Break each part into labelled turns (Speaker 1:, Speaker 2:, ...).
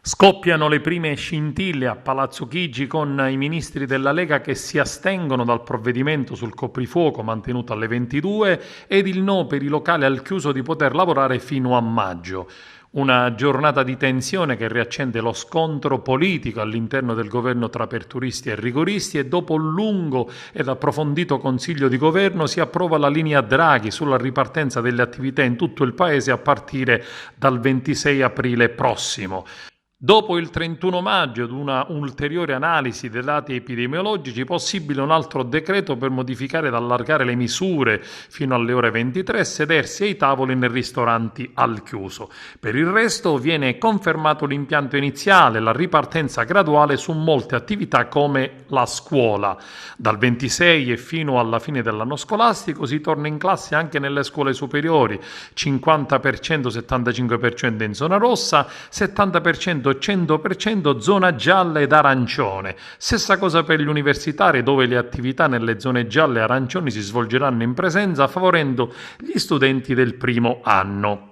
Speaker 1: Scoppiano le prime scintille a Palazzo Chigi con i ministri della Lega che si astengono dal provvedimento sul coprifuoco mantenuto alle 22 ed il no per i locali al chiuso di poter lavorare fino a maggio. Una giornata di tensione che riaccende lo scontro politico all'interno del governo tra aperturisti e rigoristi e dopo un lungo ed approfondito consiglio di governo si approva la linea Draghi sulla ripartenza delle attività in tutto il paese a partire dal 26 aprile prossimo. Dopo il 31 maggio ed una ulteriore analisi dei dati epidemiologici, possibile un altro decreto per modificare ed allargare le misure fino alle ore 23 e sedersi ai tavoli nei ristoranti al chiuso. Per il resto viene confermato l'impianto iniziale, la ripartenza graduale su molte attività come la scuola. Dal 26 e fino alla fine dell'anno scolastico si torna in classe anche nelle scuole superiori, 50% 75% in zona rossa, 70% 100% zona gialla ed arancione. Stessa cosa per gli universitari, dove le attività nelle zone gialle e arancioni si svolgeranno in presenza, favorendo gli studenti del primo anno.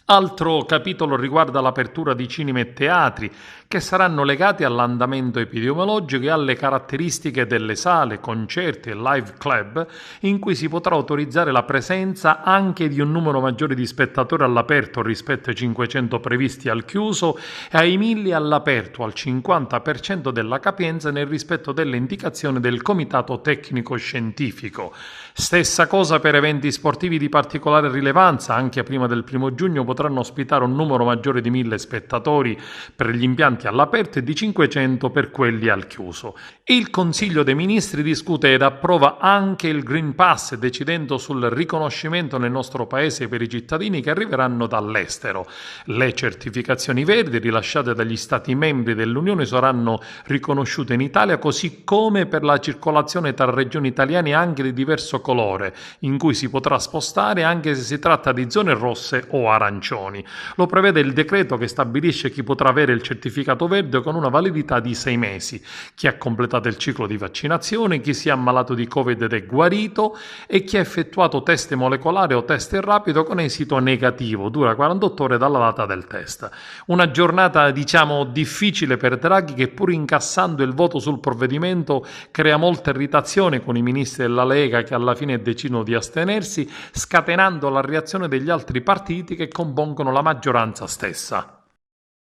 Speaker 1: Altro capitolo riguarda l'apertura di cinema e teatri che saranno legati all'andamento epidemiologico e alle caratteristiche delle sale, concerti e live club in cui si potrà autorizzare la presenza anche di un numero maggiore di spettatori all'aperto rispetto ai 500 previsti al chiuso e ai 1000 all'aperto al 50% della capienza nel rispetto delle indicazioni del Comitato Tecnico Scientifico. Stessa cosa per eventi sportivi di particolare rilevanza, anche prima del 1 giugno potranno ospitare un numero maggiore di 1000 spettatori per gli impianti all'aperto e di 500 per quelli al chiuso. Il Consiglio dei Ministri discute ed approva anche il Green Pass, decidendo sul riconoscimento nel nostro paese per i cittadini che arriveranno dall'estero. Le certificazioni verdi rilasciate dagli Stati membri dell'Unione saranno riconosciute in Italia, così come per la circolazione tra regioni italiane anche di diverso colore, in cui si potrà spostare anche se si tratta di zone rosse o arancioni. Lo prevede il decreto che stabilisce chi potrà avere il certificato verde con una validità di 6 mesi, chi ha completato il ciclo di vaccinazione, chi si è ammalato di Covid ed è guarito e chi ha effettuato test molecolare o test rapido con esito negativo, dura 48 ore dalla data del test. Una giornata difficile per Draghi, che pur incassando il voto sul provvedimento crea molta irritazione con i ministri della Lega che alla fine decidono di astenersi, scatenando la reazione degli altri partiti che compongono la maggioranza stessa.